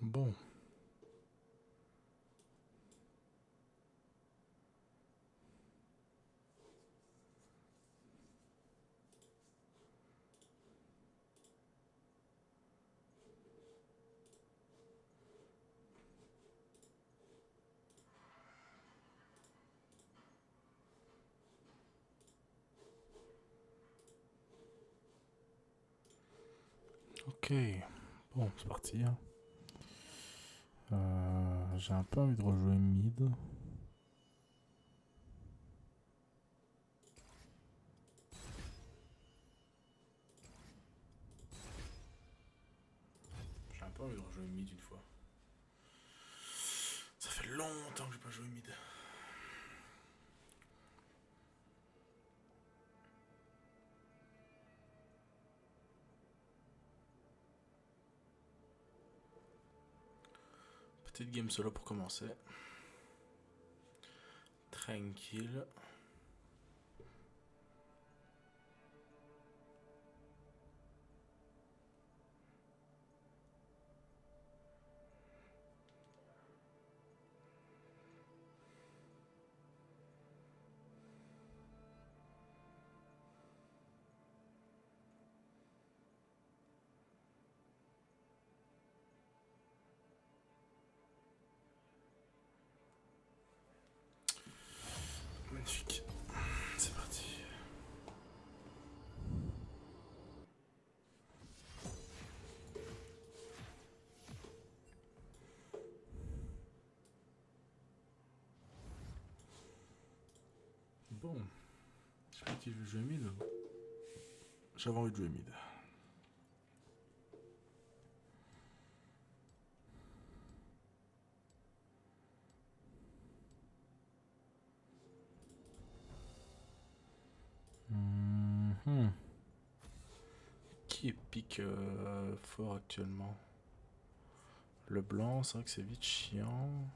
Bon, ok. Bon, c'est parti, hein. J'ai un peu envie de rejouer mid. J'ai un peu envie de rejouer mid une fois. Ça fait longtemps que j'ai pas joué mid. Petite game solo pour commencer. Tranquille. Magnifique. C'est parti. Bon. Je sais pas si je vais jouer mid. J'avais envie de jouer mid. Qui pique fort actuellement? Le blanc, c'est vrai que c'est vite chiant.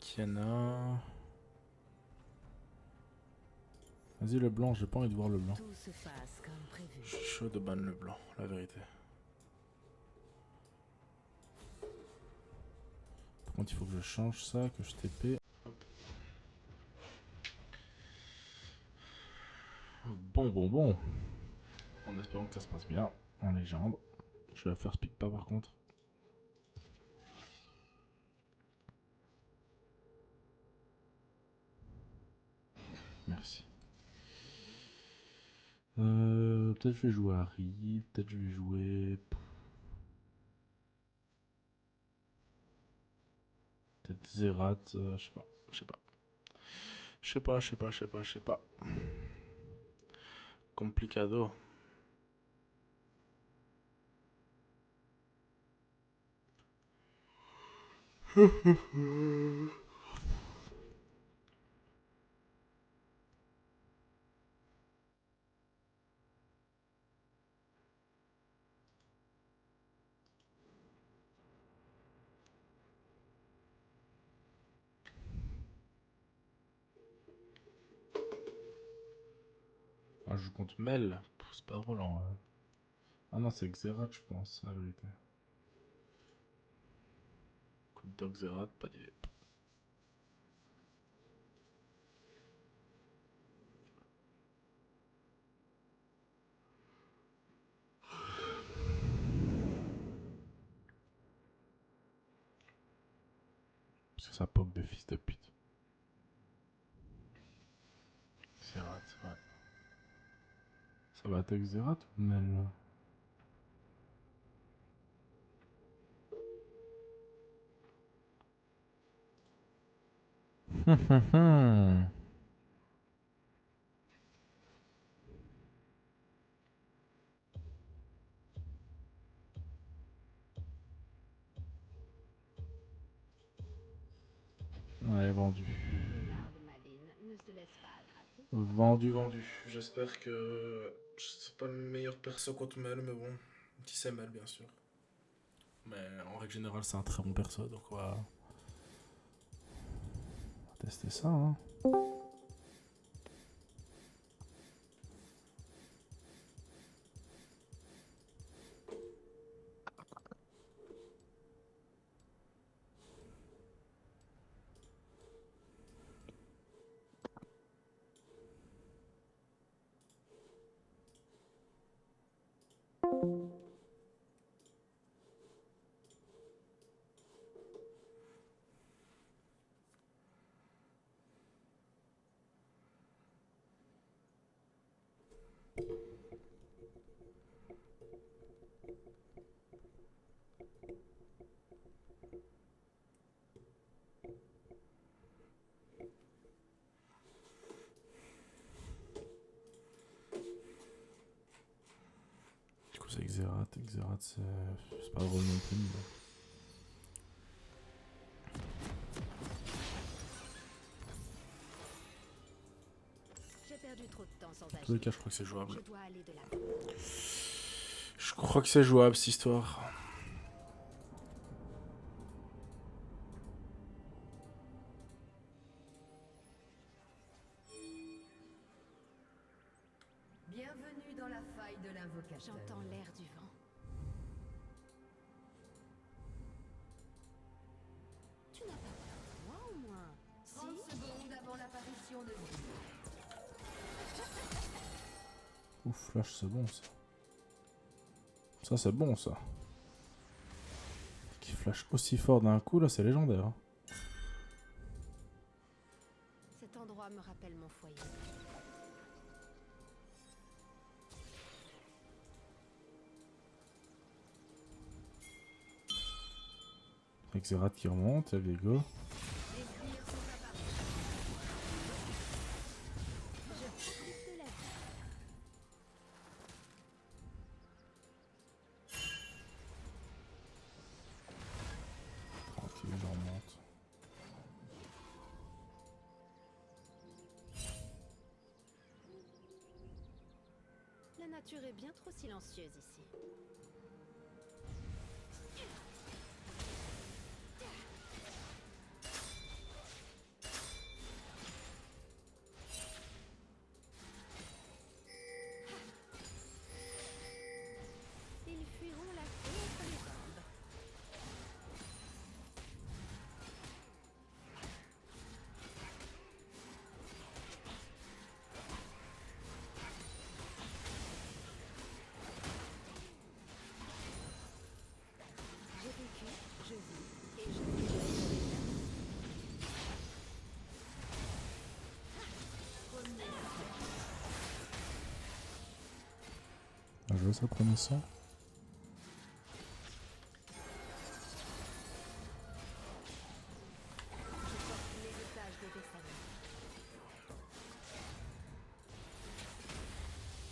Kiana. Vas-y le blanc, j'ai pas envie de voir le blanc. Tout se passe comme prévu. Je suis chaud de ban le blanc, la vérité. Par contre, il faut que je change ça, que je TP. Bon. En espérant que ça se passe bien, en légende. Je vais la faire speak pas par contre. Merci. Peut-être je vais jouer Harry, peut-être je vais jouer... Peut-être Zerat, je sais pas. Je sais pas. Complicado. Ah, je joue contre Mel. C'est pas drôle en vrai. Ah non, c'est Xerath, je pense, la vérité. Coup de Xerath, pas d'idée. C'est ça poke de fils de pute. Xerath, ouais. Ça va attaquer Xerath ou Mel? Ouais, vendu. Garde Maline ne se laisse pas attraper. Vendu. J'espère que c'est pas le meilleur perso contre Mel, mais bon. Si c'est Mel, bien sûr. Mais en règle générale, c'est un très bon perso, donc on va tester ça, hein. Xerath, c'est pas drôle non plus. Mais... J'ai perdu trop de temps sans Dans tous les agir. cas, je crois que c'est jouable. Je dois aller de l'avant. Je crois que c'est jouable cette histoire. Bienvenue dans la faille de l'invocateur. J'entends l'air du vent. Tu n'as pas peur de moi au moins? 30 Si? secondes avant l'apparition de vie. Ouf, flash, c'est bon ça. Ça, c'est bon ça. Qui flash aussi fort d'un coup, là, c'est légendaire. Hein. Cet endroit me rappelle mon foyer. Avec Xerath qui remonte, il y a Viego. Les sbires sont apparus. Je profite de la vie. Tranquille, il remonte. La nature est bien trop silencieuse ici. Ils fuiront la queue entre les jambes. J'ai vécu, je vis et je vivrai. Je veux ça, prenez ça. L'héritage de Vessalia.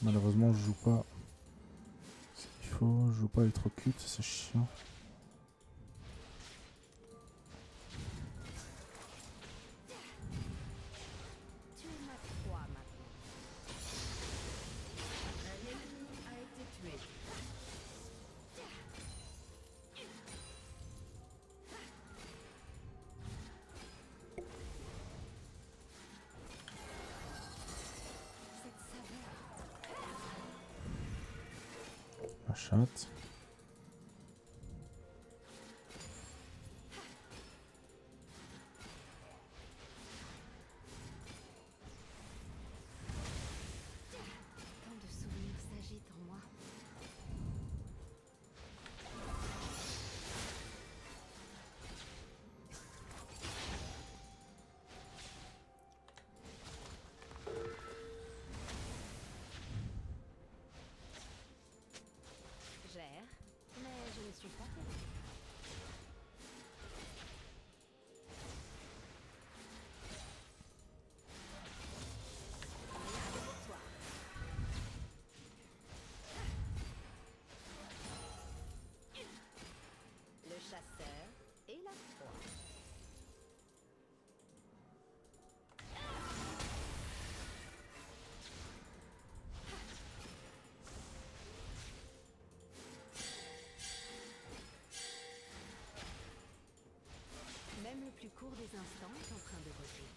Malheureusement, je joue pas ce qu'il faut. Je joue pas électrocute, c'est chiant. Tu es ma proie maintenant. Un ennemi a été tué. Cette saveur. La chatte. Tant de souvenirs s'agitent en moi. Gère, mais je ne suis pas perdue. Rien que pour toi. Le chasseur et la proie. Même le plus court des instants est en train de revivre.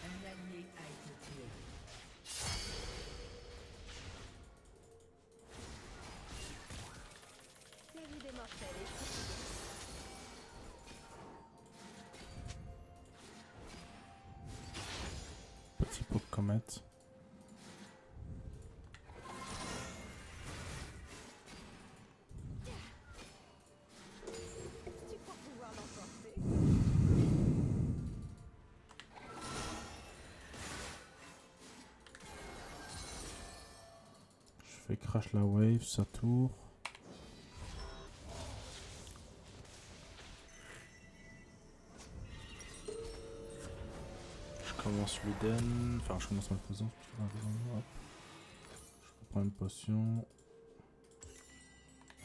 Un allié a été tué. La vie des mortels est fatiguée. Petit pot de comète. Tu crois pouvoir l'emporter? Je fais crash la wave, ça tour. Je commence l'Uden. Enfin, je commence ma présence. Hop. Je reprends une potion.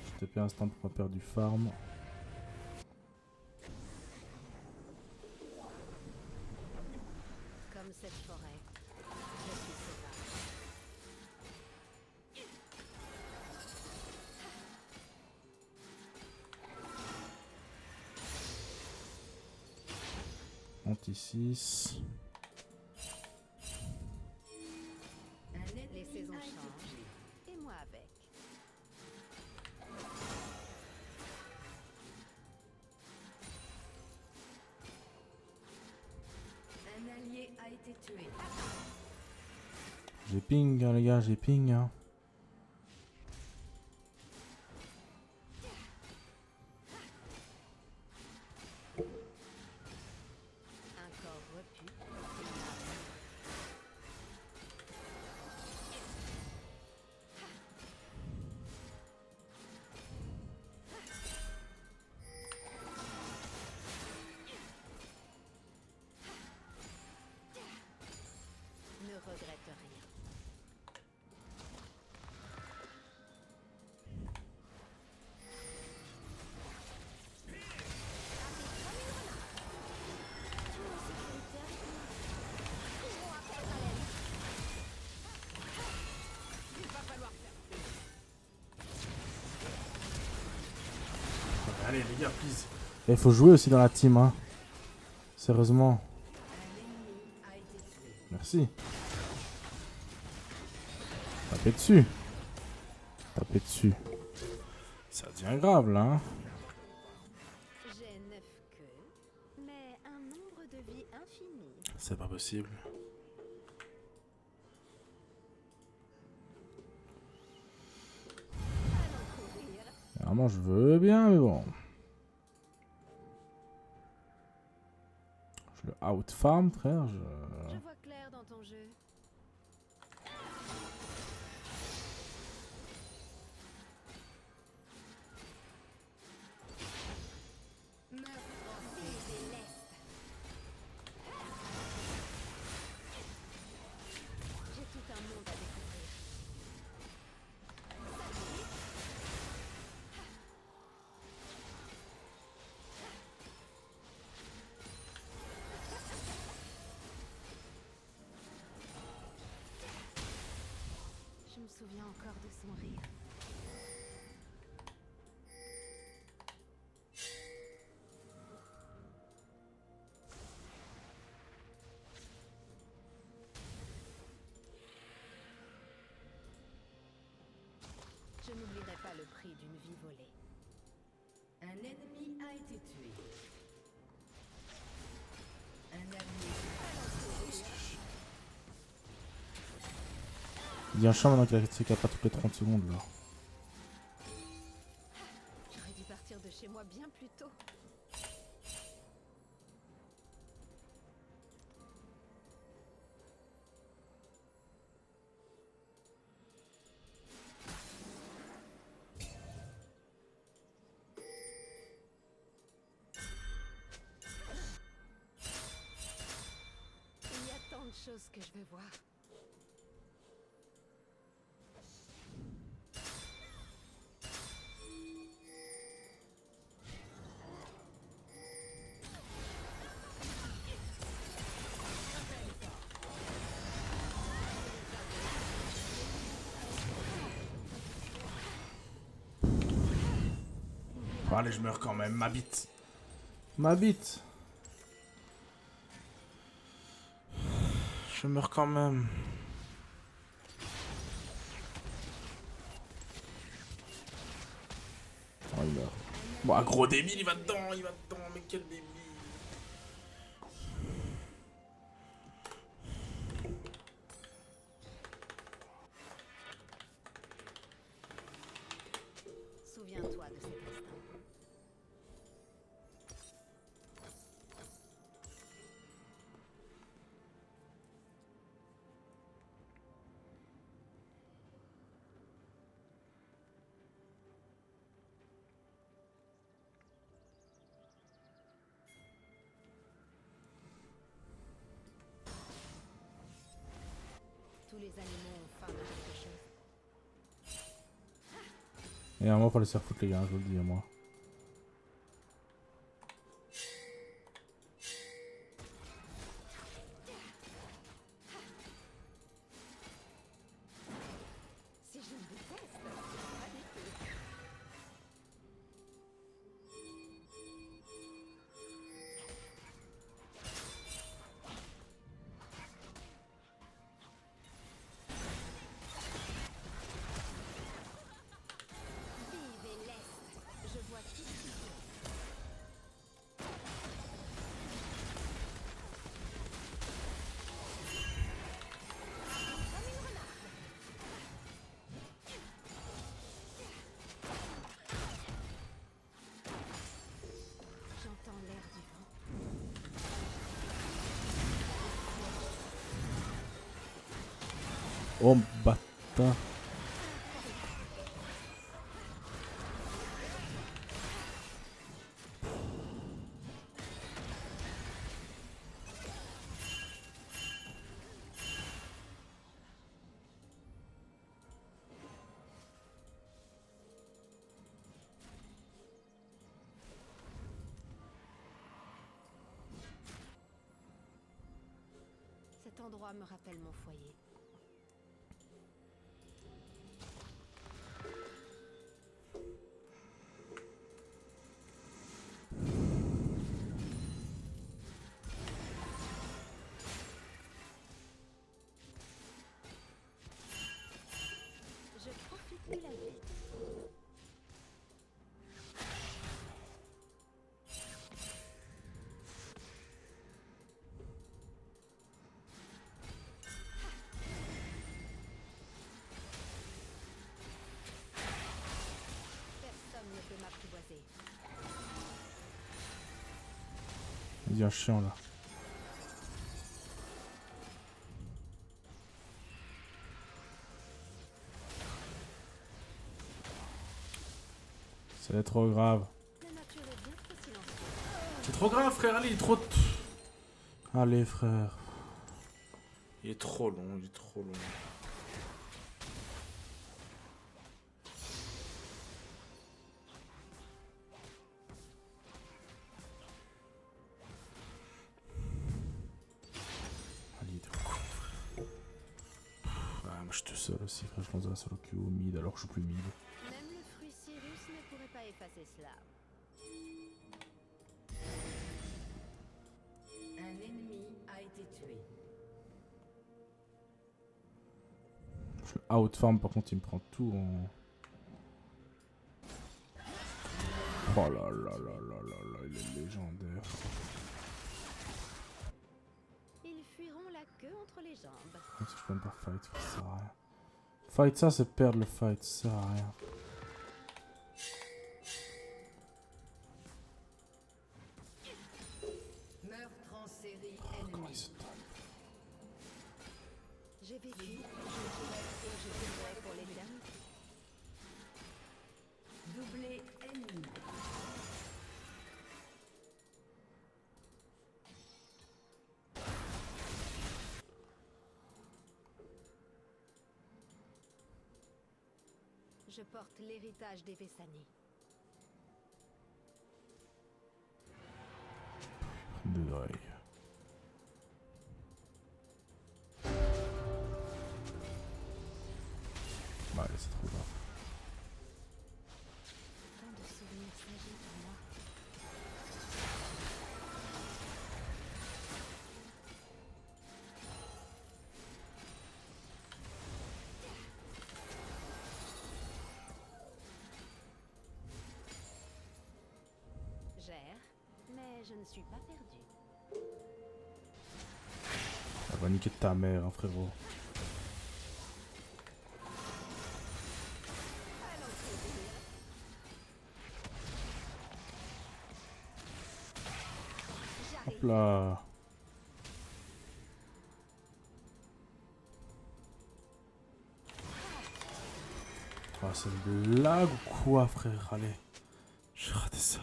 Je TP instant pour pas perdre du farm. Comme cette forêt, je suis sauvage. Anti 6. Un Les ennemi saisons a été changent. tué. Et moi avec. Un allié a été tué. J'ai ping, hein, les gars, j'ai ping. Hein. Un corps repu. Une âme. Ne regrette rien. Allez, les gars, please. Et il faut jouer aussi dans la team. Hein. Sérieusement. Un ennemi a été tué. Merci. Tapez dessus. Tapez dessus. Ça devient grave là. Hein. J'ai 9 queues, mais un nombre de vies infini. C'est pas possible. Allons courir. Normalement, je veux bien, mais bon. Je le out farm, frère. Je vois clair dans ton jeu. J'ai tout un monde à découvrir. Je me souviens encore de son rire. Je n'oublierai pas le prix d'une vie volée. Un ennemi a été tué. Un allié. Il y a un champ maintenant qui a pas toutes les 30 secondes là. J'aurais dû partir de chez moi bien plus tôt. Il y a tant de choses que je veux voir. Bon, allez, je meurs quand même. Ma bite. Ma bite. Je meurs quand même. Oh, il meurt. Bon, un gros débile, il va dedans, mais quel débile. Souviens-toi de cet instant. les animaux ont faim de quelque chose. Et à un moment, faut les faire foutre, les gars, je vous le dis, moi. Si je me déteste, c'est pas du tout. Vive et l'Est, je vois tout ce qui est. J'entends l'air du vent. Oh, bâtard. Cet endroit me rappelle mon foyer. Je profite de la vie. Personne ne peut m'apprivoiser. Il y a un chien là. C'est trop grave. La nature est bien trop silencieuse. C'est trop grave, frère. Allez, il est trop. Allez, frère. Il est trop long, il est trop long. Allez, il est con, frère. Ah, moi je suis tout seul aussi, frère. Je pense à la solo queue au mid alors que je suis plus mid. Même le fruit Cyrus ne pourrait pas effacer cela. Un ennemi a été tué. Je suis out-farm, par contre, il me prend tout en. Oh là là là là là là, il est légendaire. Ils fuiront la queue entre les jambes. Comme ça, je peux même pas fight, ça sert à rien. Fight ça, c'est perdre le fight, ça sert à rien. Meurtre en série Comment ennemi. il se tape. J'ai vécu, je vivrai et je vivrai pour l'éternité. Doublé ennemi. Je porte l'héritage des Vessani. De l'oeil. Bah, allez, c'est trop grave. Tant de souvenirs s'agit pour moi. Gère, mais je ne suis pas perdue. Elle va niquer ta mère, hein, frérot. Hop là. Ah, c'est une blague ou quoi, frère? Allez. J'ai raté ça.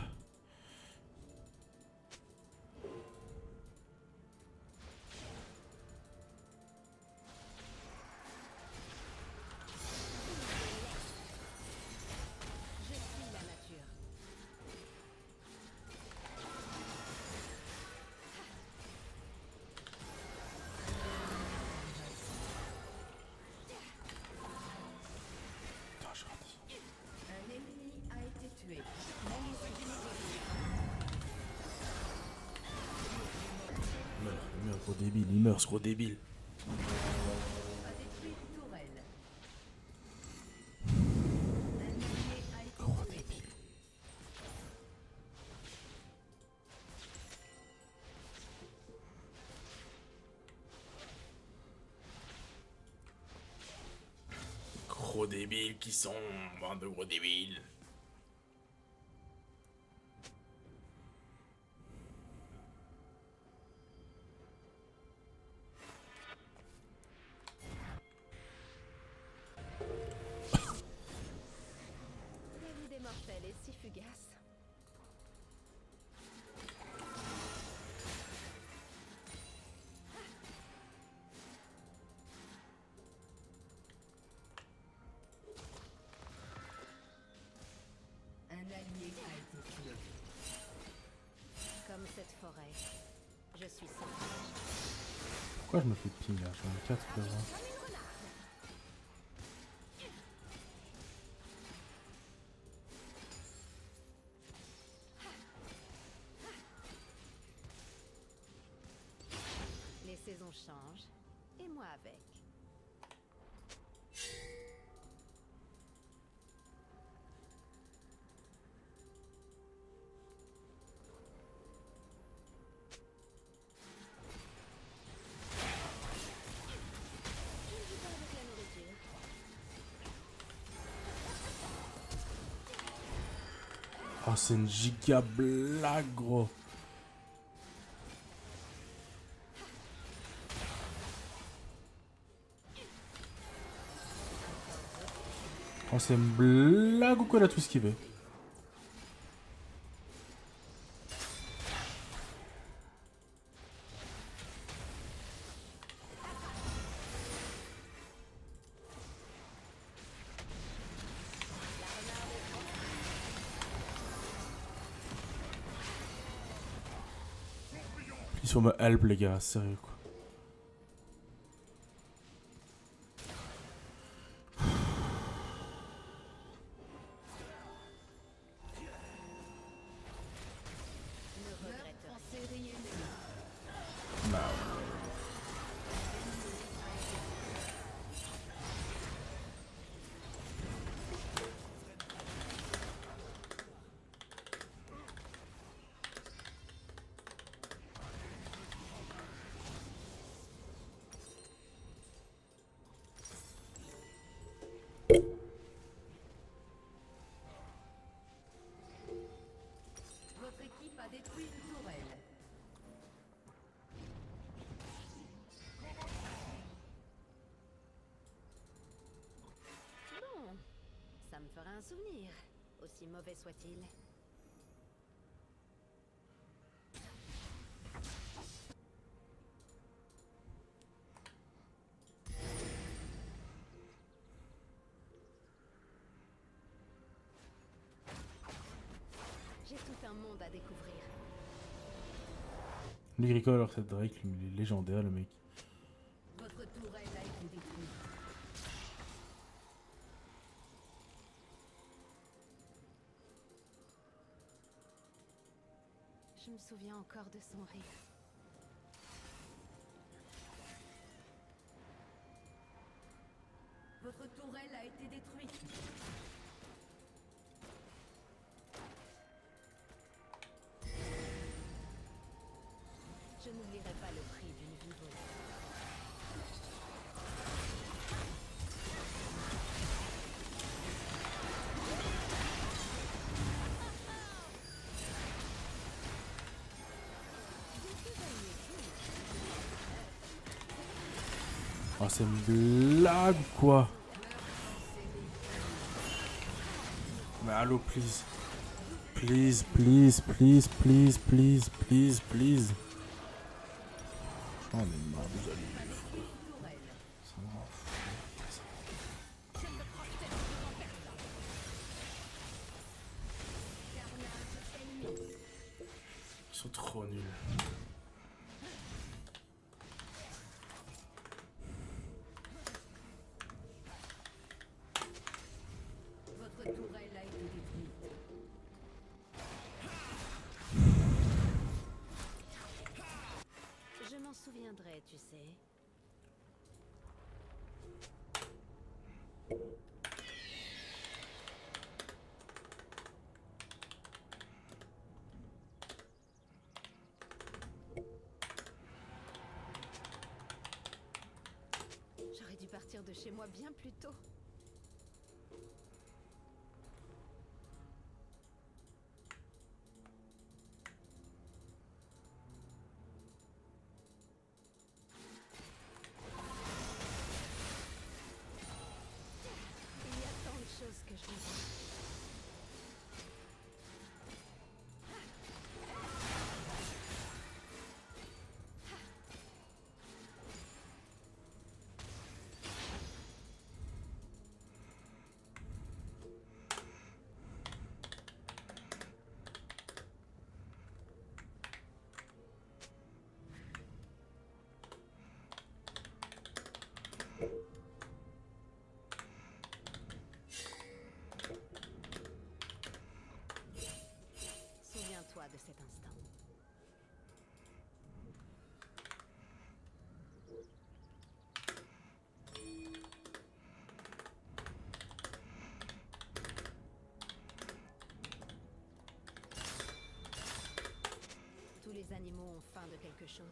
débile, il meurt ce gros débile. A détruit une tourelle. Un allié a été tué. Gros débiles qui sont, bande de gros débiles. La vie des mortels est si fugace. Un allié a été tué. Comme cette forêt, je suis seule. Pourquoi je me fais ping là? J'en ai 4 frérot. Les saisons changent, et moi avec. Je ne joue pas avec la nourriture. Oh, c'est une giga blague, gros. Oh, c'est une blague ou quoi, elle a tout esquivé? Ils sont me help, les gars, sérieux quoi. Ne regrette Meurtre en rien. série ennemie. Bah ouais. Votre équipe a détruit une tourelle. Bon, ça me fera un souvenir, aussi mauvais soit-il. J'ai tout un monde à découvrir. Lui rigole alors que c'est Drake, il est légendaire le mec. Votre tourelle a été détruite. Je me souviens encore de son rire. Votre tourelle a été détruite. Je n'oublierai pas le prix d'une vie volée. Oh, c'est une blague ou quoi? Mais allô, please. Please, please, please, please, please, please, please. J'en ai marre des allumes. Ça me rend fou. Ils sont trop nuls. Votre tourelle a été détruite. Je m'en souviendrai. reviendrai, tu sais. J'aurais dû partir de chez moi bien plus tôt. Il y a tant de choses que je veux dire. Souviens-toi de cet instant. Tous les animaux ont faim de quelque chose.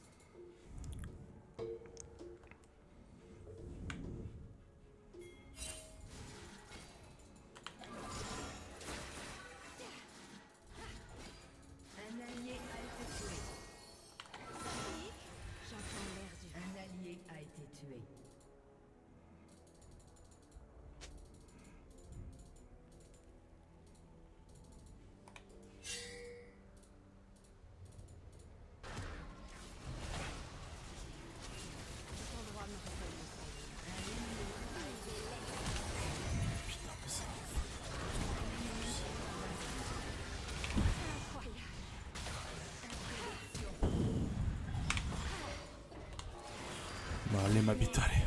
Un allié a été tué. J'entends l'air du vent. Un allié a été tué. Cet endroit me rappelle mon frère. Putain, mais c'est Incroyable. Bah, allez, ma bite, allez.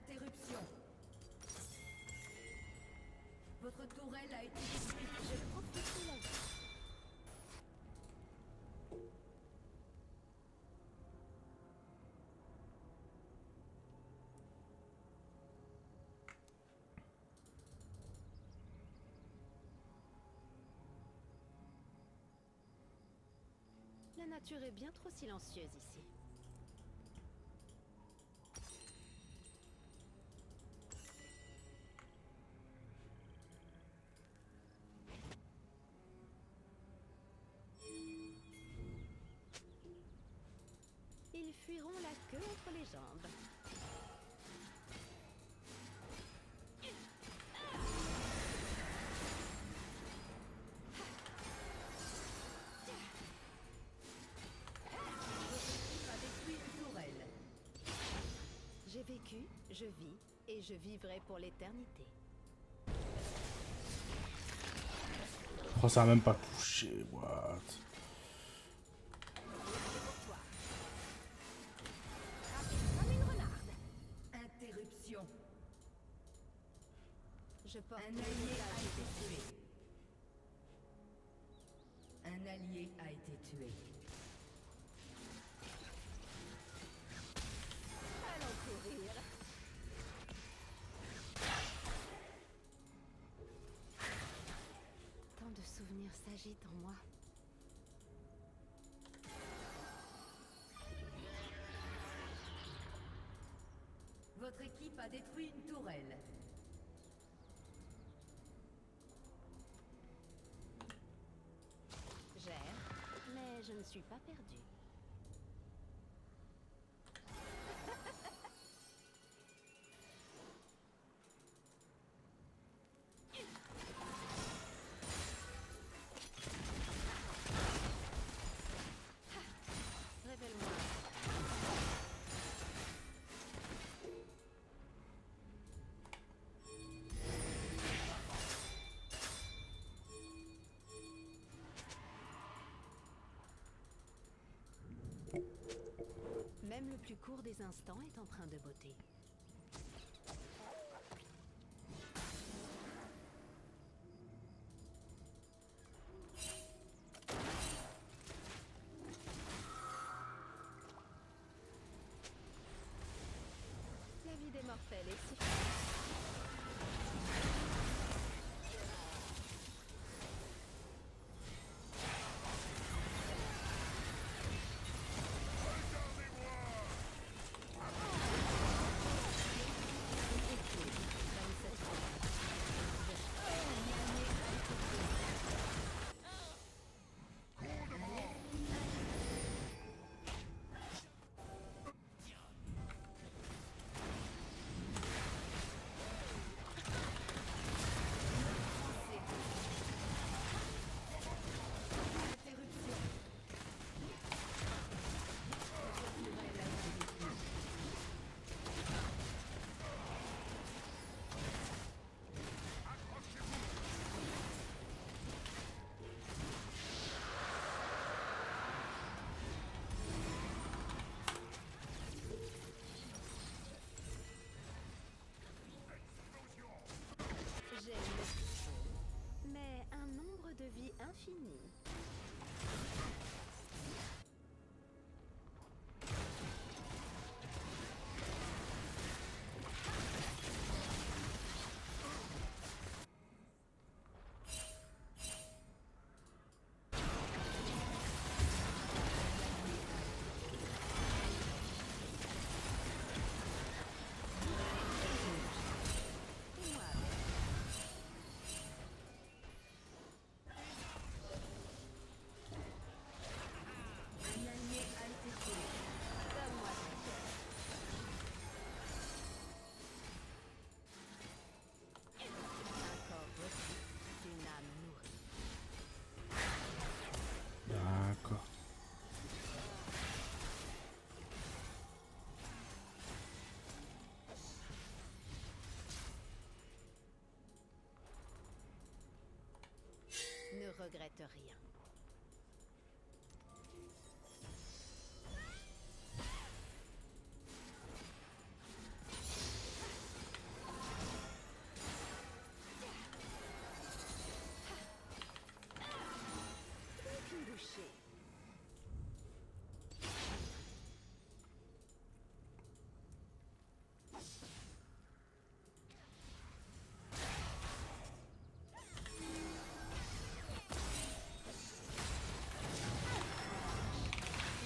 Interruption. Votre tourelle a été détruite. Je profite de la vie. La nature est bien trop silencieuse ici. Ils fuiront la queue entre les jambes. A détruit une tourelle. J'ai vécu, je vis et je vivrai pour l'éternité. Oh, ça a même pas touché, what? Comme une renarde. Interruption. Je porte Un le allié a visage été des tué. Un allié a été tué. Allons courir. Tant de souvenirs s'agitent en moi. Votre équipe a détruit une tourelle. J'erre, mais je ne suis pas perdue. Même le plus court des instants est empreint de beauté. La vie des mortels est si mais un nombre de vie infini. D'accord. Ne regrette rien. Une bouchée.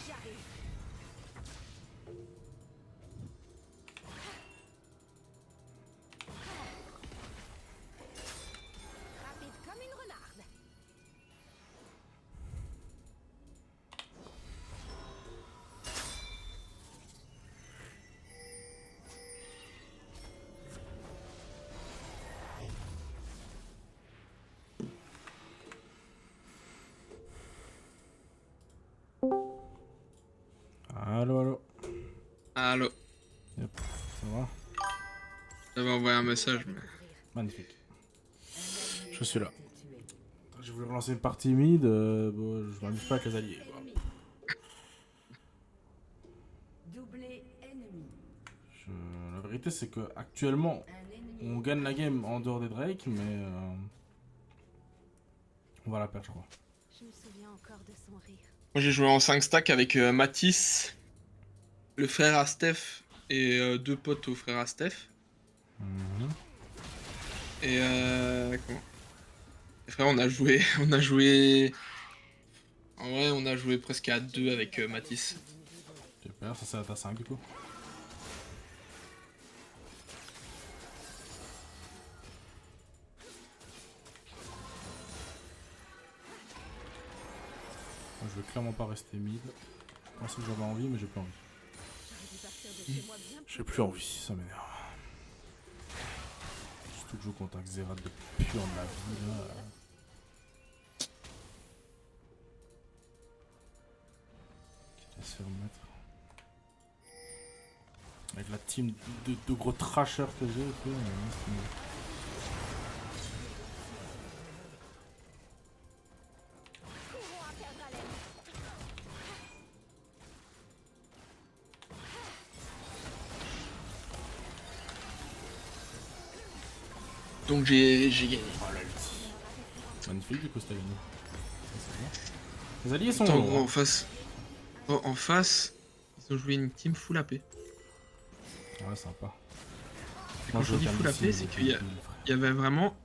J'arrive. Rapide comme une renarde. Allô, allô. Allô, Yep. Ça va? j'avais envoyé un message, mais... Magnifique. Je suis là. J'ai voulu relancer une partie mid, bon, je m'amuse pas avec les alliés, quoi. Doublé ennemi. La vérité, c'est que actuellement, Un ennemi. on gagne la game en dehors des Drake, mais on va la perdre, je crois. Je me souviens encore de son rire. Moi j'ai joué en 5 stack avec Matisse, le frère à Steph et deux potes au frère à Steph. Mhm. Et comment? Et frère, on a joué... En vrai, on a joué presque à 2 avec Matisse. Super, ça c'est à ta 5 du coup. Moi, je vais clairement pas rester mid. Je pensais que j'avais envie, mais j'ai plus envie. J'aurais dû partir de chez moi bien J'ai plus envie, ça m'énerve. Surtout que je joue contre un Xerath de pur de la vie là. Qui laisse se remettre. Avec la team de gros trashers que j'ai et tout. courons à perdre haleine. Donc j'ai gagné. Oh là, l'ulti. Magnifique, du coup, c'est gagné. Ça, c'est bon. Les alliés sont Attends, longs, gros, hein. en face, ils ont joué une team full AP. Et Ouais, sympa. quand je dis full AP, c'est qu'il y avait vraiment.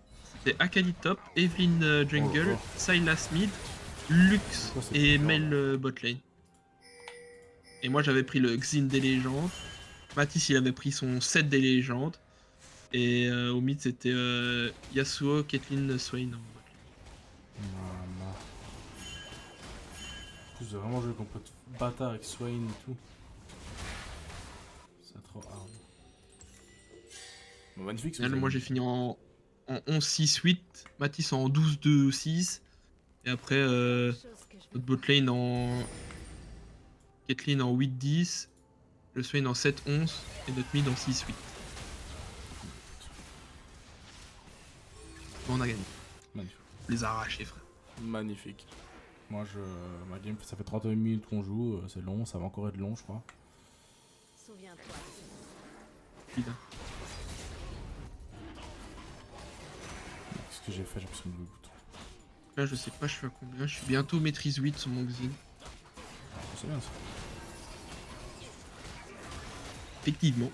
C'était Akali top, Evelyn jungle, Sylas mid, Lux Ça, c'est et bizarre, Mel bot lane. Et moi j'avais pris le Xin des légendes. Mathis il avait pris son set des légendes. Et au mid c'était Yasuo, Caitlyn, Swain. En bot lane. Voilà. En plus, j'ai vraiment joué contre bâtard avec Swain et tout. C'est trop hard. Bon, magnifique, Final, moi j'ai fini en 11-6-8, Mathis en 12-2-6. Et après notre bot lane en Caitlyn en 8-10, le Swain en 7-11 et notre mid en 6-8. Bon, on a gagné. Magnifique. On les a arrachés, frère. Magnifique. Moi, ma game, ça fait 30 minutes qu'on joue, c'est long, ça va encore être long, je crois. Souviens-toi. Putain. Qu'est-ce que j'ai fait? J'ai pris le bouton. Là, je sais pas, je suis à combien. Je suis bientôt maîtrise 8 sur mon Xin. C'est bien ça. Effectivement.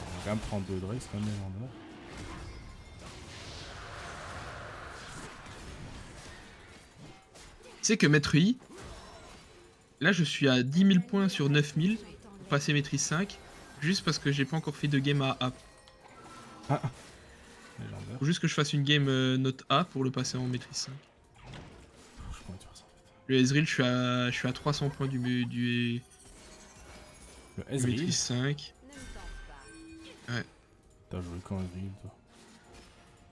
On va quand même prendre 2 Drake, c'est quand même légendaire. Tu sais que maître I, là je suis à 10 000 points sur 9 000 pour passer maîtrise 5, juste parce que j'ai pas encore fait de game à A. Légendaire. Faut juste que je fasse une game note A pour le passer en maîtrise 5. Je sais pas comment tu faire ça en fait. Le Ezreal, je suis à 300 points du Le du Ezreal, maîtrise 5. Ne me tente pas. t'as joué quand Ezreal toi?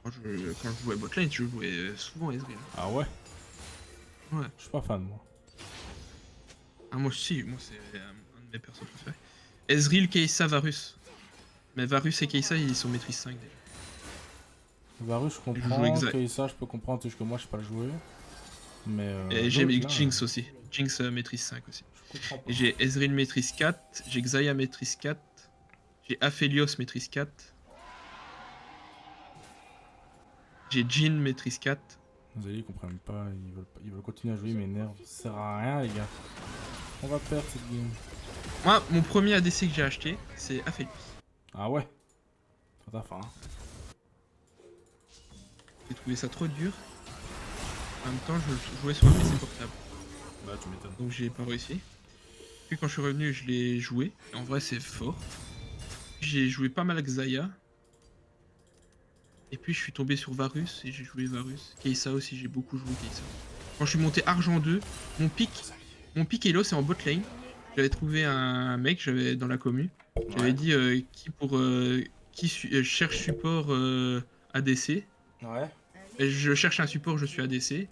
Quand je jouais botlane, je jouais souvent Ezreal. Ah ouais? Ouais. Je suis pas fan moi. Ah, moi aussi, moi c'est un de mes persos préférés. Ezreal, Kai'Sa, Varus. Mais Varus et Kai'Sa, ils sont maîtrise 5 déjà. Varus, je joue comprends. exact. Kai'Sa, je peux comprendre, c'est juste que moi, je sais pas le jouer. Mais. Et j'ai l'autre, là, Jinx aussi. Jinx maîtrise 5 aussi. Je comprends pas. Et j'ai Ezreal maîtrise 4, j'ai Xayah maîtrise 4, j'ai Aphelios maîtrise 4, j'ai Jhin maîtrise 4. Vous allez, ils comprennent pas, ils veulent continuer à jouer, mais nerfs. Ça sert à rien, les gars. On va perdre cette game. Moi, mon premier ADC que j'ai acheté, c'est Aphelios. Ah ouais? Pas ta fin. J'ai trouvé ça trop dur. En même temps, je jouais sur un PC portable, Bah, tu m'étonnes. donc j'ai pas réussi. Puis quand je suis revenu, je l'ai joué. Et en vrai, c'est fort. J'ai joué pas mal avec Xayah. Et puis je suis tombé sur Varus et j'ai joué Varus. Kai'Sa aussi, j'ai beaucoup joué Kai'Sa. Quand je suis monté Argent 2, mon pic Elo c'est en bot lane. J'avais trouvé un mec, j'avais dans la commu. J'avais dit qui cherche support ADC. Ouais. Et je cherche un support, je suis ADC.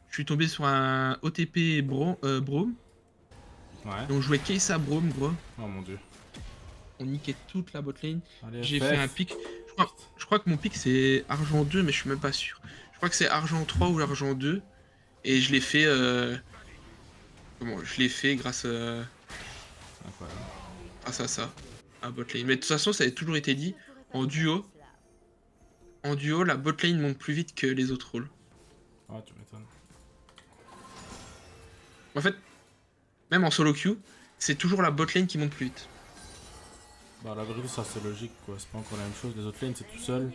Je suis tombé sur un OTP Braum. Ouais. Donc je jouais Kai'Sa Braum, gros. Oh mon dieu. On niquait toute la bot lane. Allez, J'ai FF. fait un pic. Je crois que mon pic c'est Argent 2, mais je suis même pas sûr. Je crois que c'est Argent 3 ou Argent 2. Et je l'ai fait. Comment? Je l'ai fait grâce Incroyable. à ça. À botlane. Mais de toute façon, ça a toujours été dit. En duo, la botlane monte plus vite que les autres rôles. Ah, tu m'étonnes. En fait, même en solo queue, c'est toujours la botlane qui monte plus vite. Bah, la vérité, ça c'est logique quoi. C'est pas encore la même chose. Les autres lanes c'est tout seul.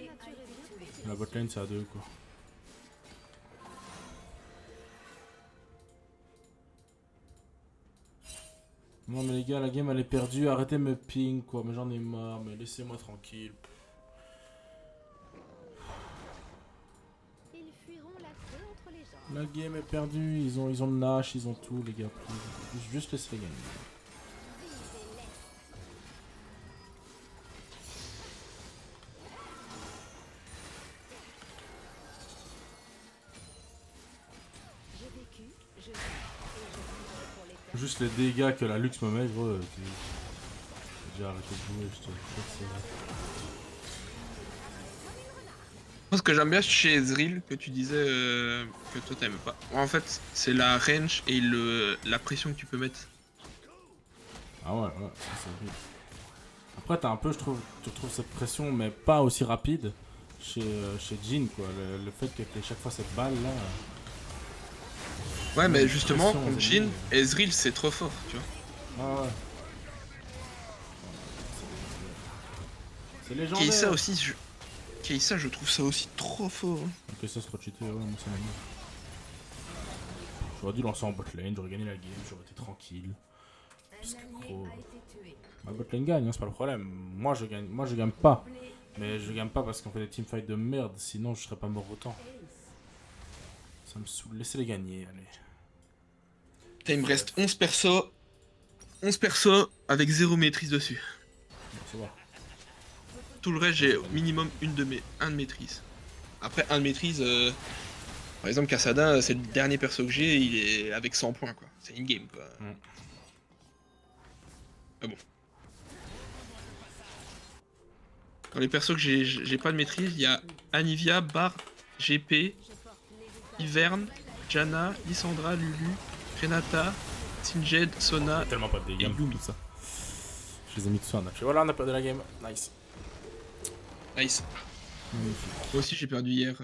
La bot lane c'est à 2 quoi. Non mais les gars, la game elle est perdue, arrêtez de me ping quoi, mais j'en ai marre, mais laissez-moi tranquille. Ils fuiront la queue entre les jambes. La game est perdue, ils ont le Nash, ils ont tout les gars. Juste laissez gagner. J'ai vécu, je vis, et je vivrai pour l'éternité. Juste les dégâts que la Lux me met, gros. J'ai déjà arrêté de jouer, je te jure que c'est vrai. Moi, ce que j'aime bien chez Ezreal, que tu disais que toi t'aimes pas. En fait, c'est la range et la pression que tu peux mettre. Ah ouais, ça, c'est horrible. Après, t'as un peu, tu retrouves cette pression, mais pas aussi rapide chez Jhin, quoi. Le fait que t'aies chaque fois cette balle là. Ouais, mais Une justement, pression aux contre Jhin, ennemis. Ezreal c'est trop fort, tu vois. Ah ouais. C'est légendaire. Kai'Sa aussi, Kai'Sa, je trouve ça aussi trop fort. Hein. Ok, ça c'est trop cheaté, ouais, moi ça m'amuse. J'aurais dû lancer en bot lane, j'aurais gagné la game, j'aurais été tranquille. Parce que gros, ma bot lane gagne, hein, c'est pas le problème. Moi je gagne pas. Mais je gagne pas parce qu'on fait des teamfights de merde, sinon je serais pas mort autant. Ça me saoule, laissez-les gagner, allez. Putain, il me reste 11 persos. 11 persos avec 0 maîtrise dessus. C'est bon. Tout le reste, j'ai au minimum un de maîtrise. Après, un de maîtrise, par exemple, Kassadin, c'est le dernier perso que j'ai, il est avec 100 points, quoi. C'est in-game, quoi. Ah bon. Dans les persos que j'ai pas de maîtrise, il y a Anivia, Bard, GP, Ivern, Janna, Lissandra, Lulu, Renata, Singed, Sona. Tellement pas de dégâts, Yumi. tout ça. Je les ai mis tous en nature. Voilà, on a perdu la game. Nice. Nice. Magnifique. Moi aussi, j'ai perdu hier.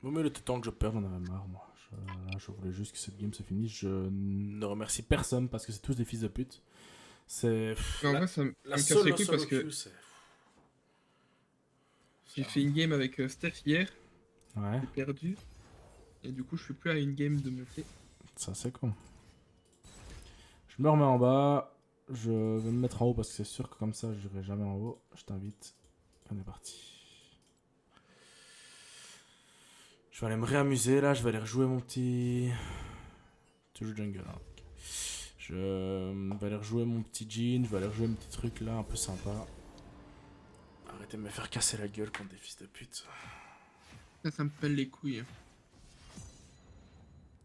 Bon, mais il était temps que je perde, j'en avais marre, moi. Je voulais juste que cette game se finisse. Je ne remercie personne parce que c'est tous des fils de pute. C'est. Mais en vrai, ça me casse les couilles parce que j'ai fait une game avec Steph hier, Ouais, j'ai perdu. Et du coup, je suis plus à une game de monter. ça c'est con. Je me remets en bas. Je vais me mettre en haut parce que c'est sûr que comme ça, j'irai jamais en haut. Je t'invite. On est parti. Je vais aller me réamuser là. Je vais aller rejouer mon petit. Tu joues jungle, hein. Je vais aller rejouer mon petit jean. Je vais aller rejouer mes petits trucs là, un peu sympa. Arrêtez de me faire casser la gueule contre des fils de pute. Ça me pèle les couilles. Hein.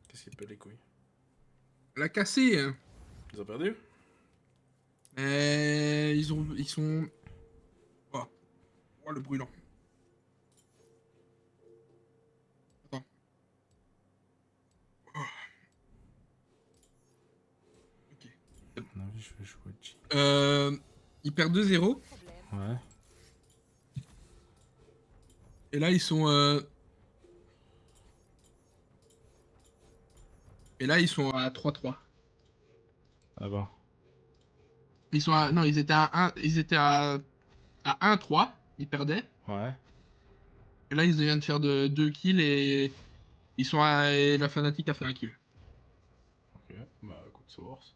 Qu'est-ce qui te pèle les couilles? La cassée, hein. Ils ont perdu? Ils sont... Oh. Oh, le brûlant. Attends. Oh. Ok. À mon avis, je vais jouer jean. Ils perdent 2-0. Ouais. Et là, ils sont... Et là, ils sont à 3-3. Ah bon. Ils sont à... Non, ils étaient à 1... Ils étaient à 1-3. Ils perdaient. Ouais. Et là, ils viennent de faire 2 kills et... Ils sont à... et la Fnatic a fait un kill. Ok. Bah écoute, c'est worse.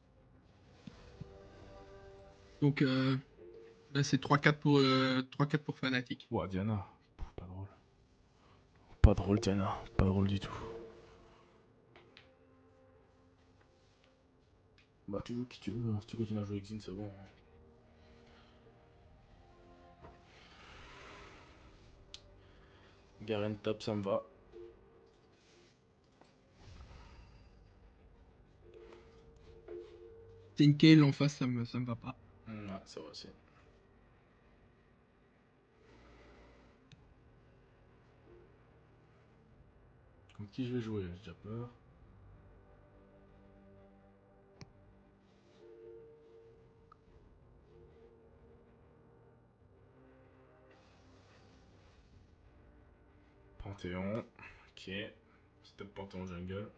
Donc, là, c'est 3-4 pour Fnatic. Ouah, Diana. Pff, pas drôle. Pas drôle, Diana. Pas drôle du tout. Bah, tu veux qui tu veux. Si tu continues à jouer avec Xin, c'est bon. Garen top, ça me va. C'est une kill en face, ça me va pas. Ouais, ça va aussi. Contre qui je vais jouer? J'ai déjà peur. Panthéon. Ok. C'est peut-être Panthéon jungle.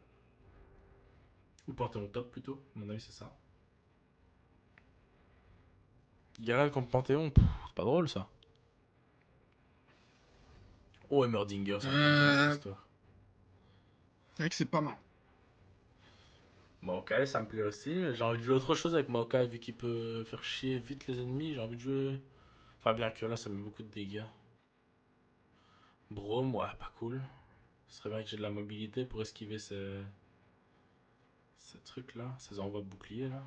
Ou Panthéon top plutôt. À mon avis, c'est ça. Garen contre Panthéon. C'est pas drôle ça. Oh, Emmerdinger, ça va être bien cette histoire. C'est vrai que c'est pas mal. Maokai, ça me plaît aussi. Mais j'ai envie de jouer autre chose avec Maokai vu qu'il peut faire chier vite les ennemis. J'ai envie de jouer. Enfin, bien que là, ça met beaucoup de dégâts. Braum, ouais, pas cool. Ce serait bien que j'ai de la mobilité pour esquiver ces trucs là, ces envois boucliers là.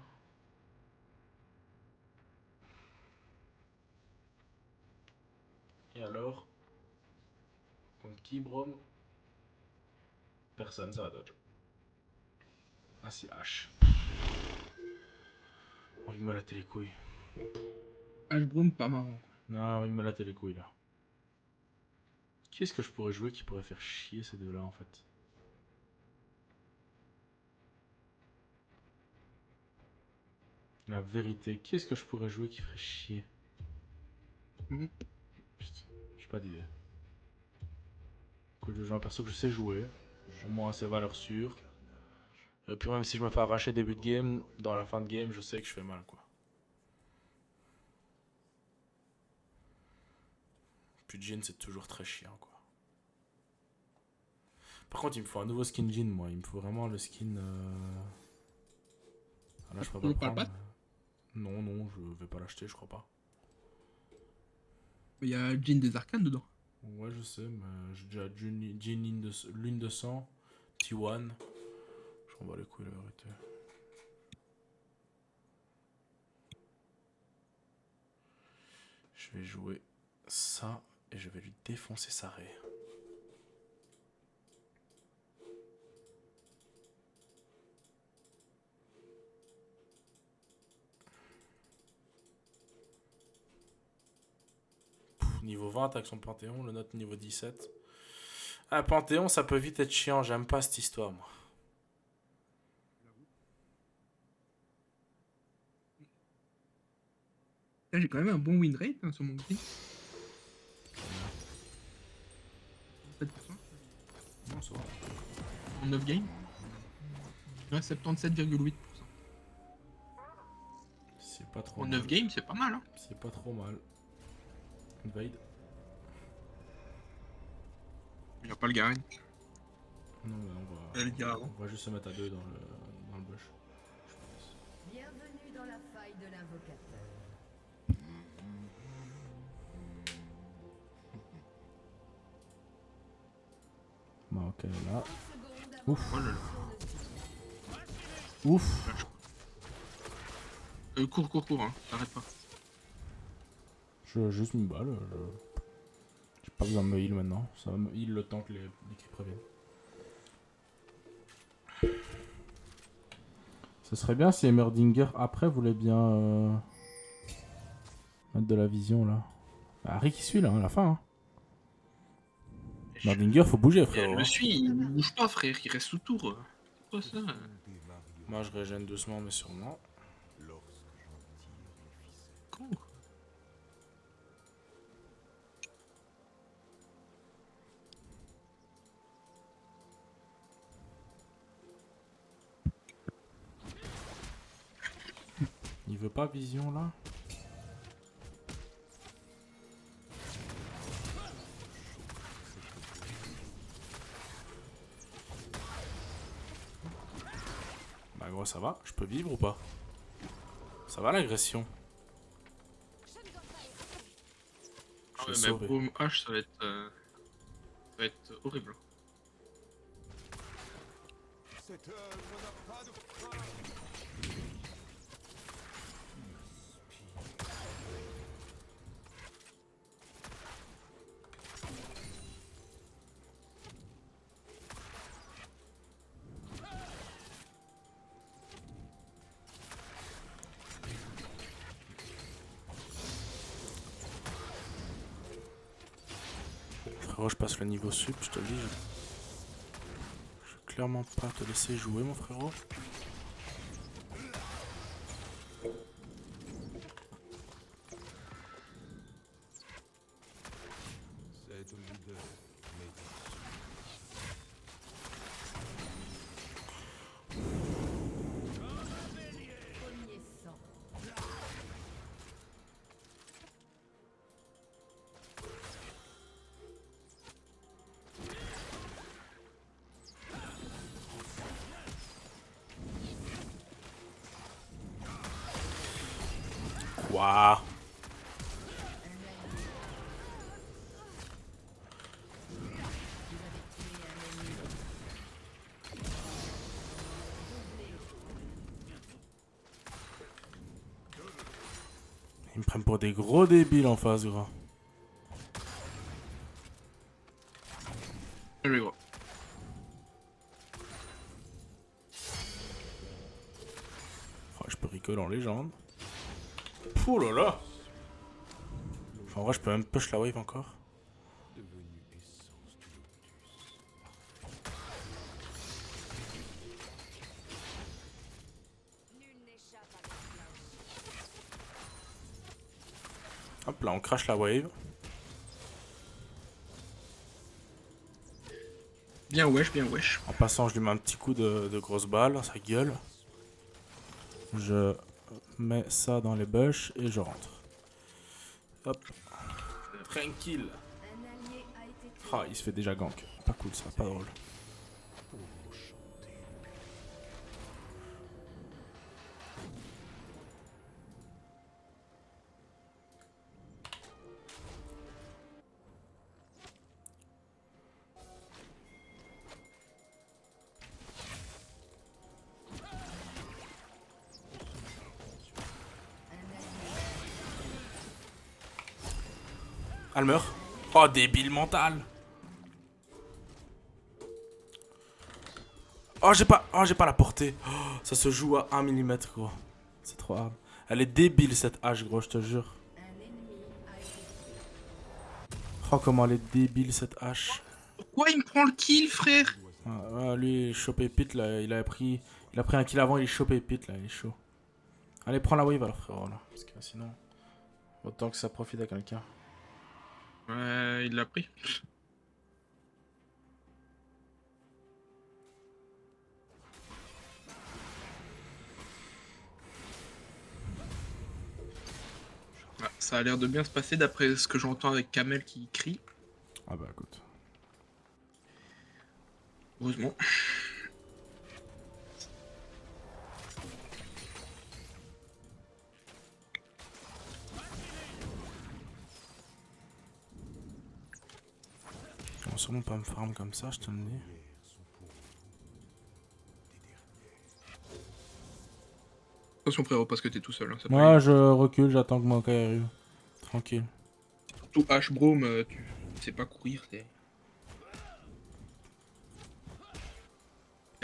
Et alors, contre qui, Braum? Personne, ça va dodge. Ah si, H. On lui met la les couilles. Ashbroom, pas marrant. Non, il me la les couilles là. Qui est-ce que je pourrais jouer qui pourrait faire chier ces deux là en fait? La vérité, qui est-ce que je pourrais jouer qui ferait chier? Mhm. Putain, j'ai pas d'idée. Écoute, je joue un perso que je sais jouer. Au moins, c'est valeur sûre. Et puis même si je me fais arracher début de game, dans la fin de game, je sais que je fais mal, quoi. Puis Jhin, c'est toujours très chiant, quoi. Par contre, il me faut un nouveau skin Jhin, moi. Il me faut vraiment le skin... Ah, là, je peux pas Tu le veux pas le prendre. battre? Non, non, je vais pas l'acheter, je crois pas. Il y a Jhin des Arcanes dedans. Ouais, je sais, mais j'ai déjà Jhin Lune de sang, T1. Je m'en bats les couilles, la vérité. Je vais jouer ça et je vais lui défoncer sa raie. Niveau 20 avec son Panthéon, le note niveau 17. Ah, Panthéon, ça peut vite être chiant, j'aime pas cette histoire, moi. Là, j'ai quand même un bon win rate hein, sur mon green. 7% Non, ça va. en 9 games. Ouais, 77,8%. C'est pas trop En mal. 9 games, c'est pas mal. Hein. C'est pas trop mal. Invade. Il a pas le Garen. Non, mais Je vais le dire avant. on va juste se mettre à deux dans le bush. Je pense. Bienvenue dans la faille de l'invocateur. Bah, ok, là. 30 secondes avant Ouf. Oh là là. Ouf. Là, cours, hein. T'arrêtes pas. Je juste une balle. J'ai pas besoin de me heal maintenant. Ça va me heal le temps que les creeps reviennent. Ce serait bien si Emmerdinger après voulait bien mettre de la vision là. Bah, Harry qui suit là, à la fin. Hein. Emmerdinger, faut bouger frérot. Je me suis, il bouge pas, frère. Il reste sous tour. C'est quoi ça? Moi je régène doucement mais sûrement. Con. Il veut pas vision là? Bah gros ça va, je peux vivre ou pas? Ça va l'agression? Ah Je ouais, suis mais sauvé. Boom H, ça va être horrible. Frérot, je passe le niveau sup, je te le dis. Je vais clairement pas te laisser jouer, mon frérot. premier sang. Waouh. Ils me prennent pour des gros débiles en face, gros. Allez, gros. Oh, je peux recall en légende. Oh là là. En vrai, je peux même push la wave encore. Nul n'échappe à mes flashs. Hop là, on crash la wave. Bien wesh, bien wesh. En passant, je lui mets un petit coup de grosse balle dans sa gueule. Je mets ça dans les bush et je rentre. Hop. Tranquille. Un allié a été tué. Ah, il se fait déjà gank. Pas cool ça, pas drôle. Elle meurt. Oh, débile mental. Oh, j'ai pas la portée. Oh, ça se joue à 1 mm, gros. C'est trop hard. Elle est débile, cette hache, gros, je te jure. Un ennemi a été tué. Oh, comment elle est débile, cette hache. Pourquoi il me prend le kill, frère? Ah, lui, chopé pit, là, il a pris un kill avant, il est chopé pit, là, il est chaud. Allez, prends la wave, alors, frérot, là. Parce que sinon, autant que ça profite à quelqu'un. Ouais, il l'a pris. Ah, ça a l'air de bien se passer d'après ce que j'entends avec Kamel qui crie. Ah bah, écoute. Heureusement. On va sûrement pas me farm comme ça, je te le dis. Attention frérot, parce que t'es tout seul. Hein, ça peut Moi, je recule, j'attends que Maokai arrive. Tranquille. Surtout H-Brome, tu sais pas courir, t'es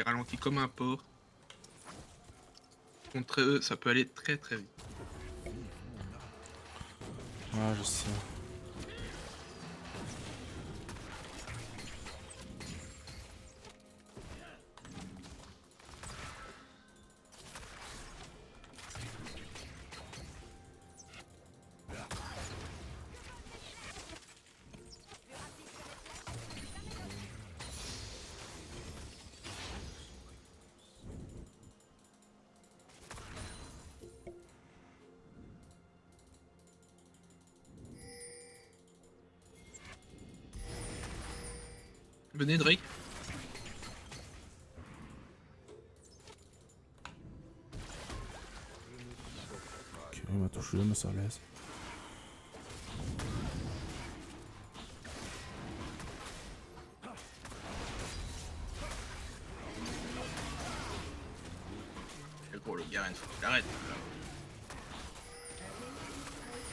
ralenti comme un porc. Contre eux, ça peut aller très très vite. Ouais, je sais. Venez Drake. Ok, il m'a touché, mais ça laisse. Le gros, le gars, il faut qu'il arrête.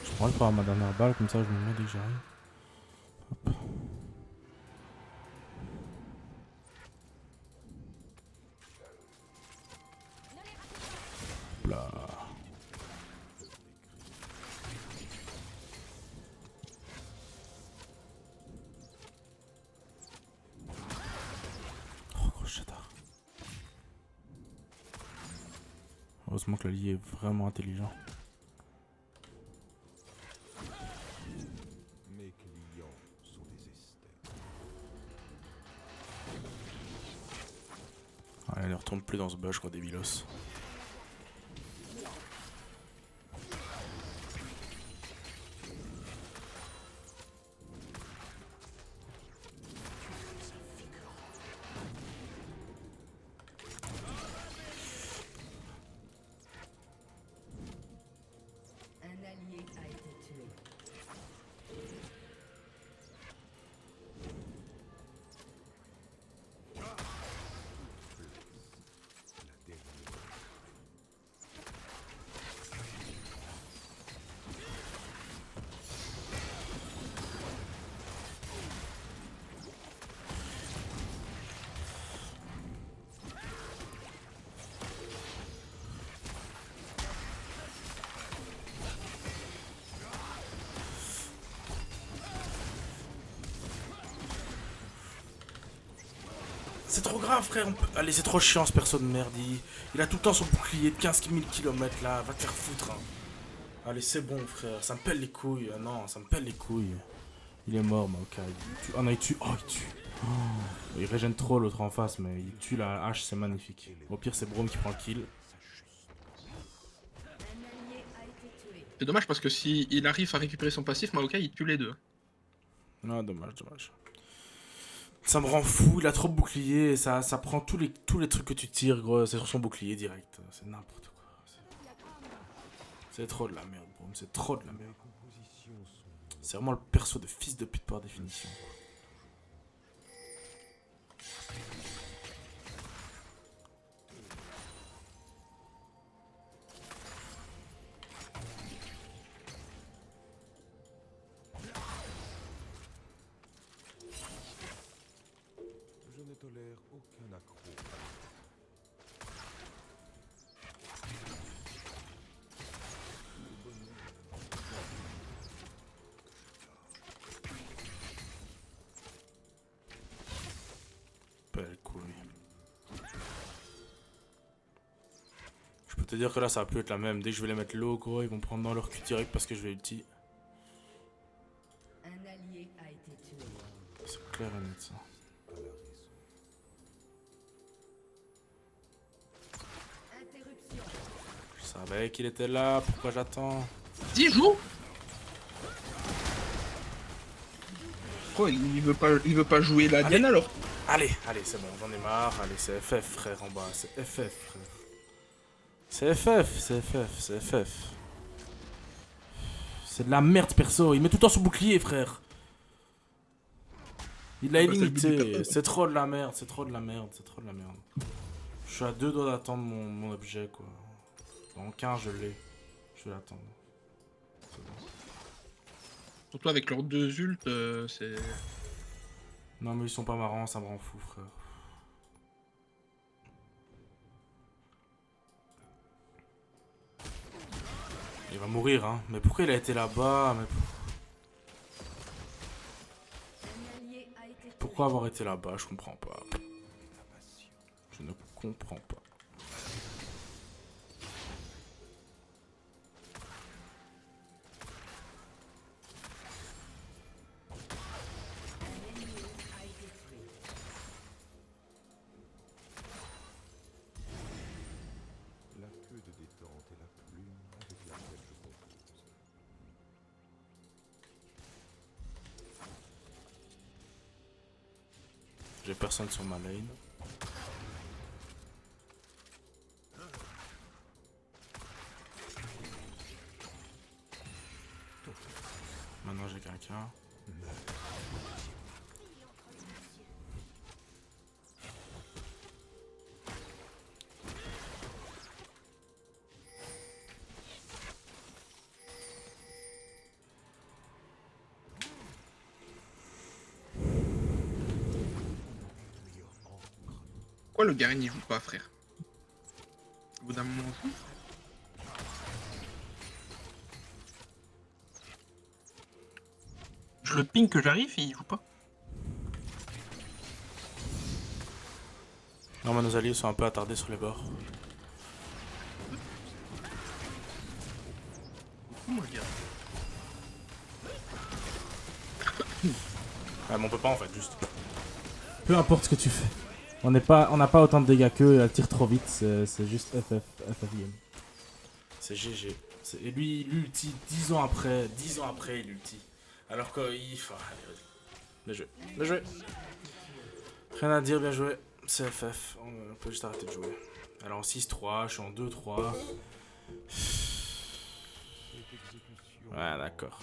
Je prends le par ma dernière balle, comme ça je me mets dès que j'arrive. Hop. Là. Oh, gros chatard. Heureusement que l'allié est vraiment intelligent. Mes clients sont des esthètes. Allez, ne retourne plus dans ce bush, quoi, débilos. Un allié a été tué. C'est trop grave, frère. Allez, c'est trop chiant ce perso de merde. Il a tout le temps son bouclier de 15 000 km là. Va te faire foutre. Hein. Allez, c'est bon, frère. Ça me pèle les couilles. Ah non, ça me pèle les couilles. Il est mort, Maokai. Il tue. Oh non, il tue. Oh, il tue. Oh. Il régène trop l'autre en face, mais il tue la hache, c'est magnifique. Au pire, c'est Braum qui prend le kill. C'est dommage parce que si il arrive à récupérer son passif, Maokai il tue les deux. Non, dommage, dommage. Ça me rend fou, il a trop de boucliers. Ça prend tous les trucs que tu tires, gros. C'est sur son bouclier direct. C'est n'importe quoi. C'est trop de la merde, Braum. C'est trop de la merde. C'est vraiment le perso de fils de pute par définition. Je ne tolère aucun accroc. Belle couille. Je peux te dire que là ça va plus être la même. Dès que je vais les mettre low, gros, ils vont prendre dans leur cul direct parce que je vais ulti. Un allié a été tué. C'est clair et net ça. Interruption. Je savais qu'il était là, pourquoi j'attends? 10 jours. Oh, il veut pas jouer la Diana alors. Allez, allez, c'est bon, j'en ai marre. Allez, c'est FF, frère, en bas. C'est FF, frère. C'est FF, c'est FF, c'est FF. C'est de la merde, perso. Il met tout le temps son bouclier, frère. Il l'a illimité. C'est trop de la merde, c'est trop de la merde, c'est trop de la merde. Je suis à 2 doigts d'attendre mon objet, quoi. Dans 15, je l'ai. Je vais l'attendre. C'est bon. Surtout avec leurs deux ults, c'est. Non, mais ils sont pas marrants, ça me rend fou, frère. Il va mourir, hein. Mais pourquoi il a été là-bas? Mais Un allié a été tué. pourquoi avoir été là-bas? Je comprends pas. Je ne comprends pas. A été tué. La queue de détente est la plume avec laquelle je compose. J'ai personne sur ma lane. Maintenant j'ai quelqu'un. Pourquoi le Garen il joue pas, frère? Au bout d'un moment. Je le ping que j'arrive et il joue pas. Non, mais nos alliés sont un peu attardés sur les bords. Moi, le gars. Ouais, mais on peut pas en fait, juste. Peu importe ce que tu fais. On n'a pas autant de dégâts qu'eux, elle tire trop vite, c'est juste FF game. C'est GG. Et lui, il ulti 10 ans après, il ulti. Alors qu'il... Enfin, allez, vas-y. Bien joué. Bien joué. Rien à dire, bien joué. C'est FF. On peut juste arrêter de jouer. Alors en 6-3, je suis en 2-3. Ouais, d'accord.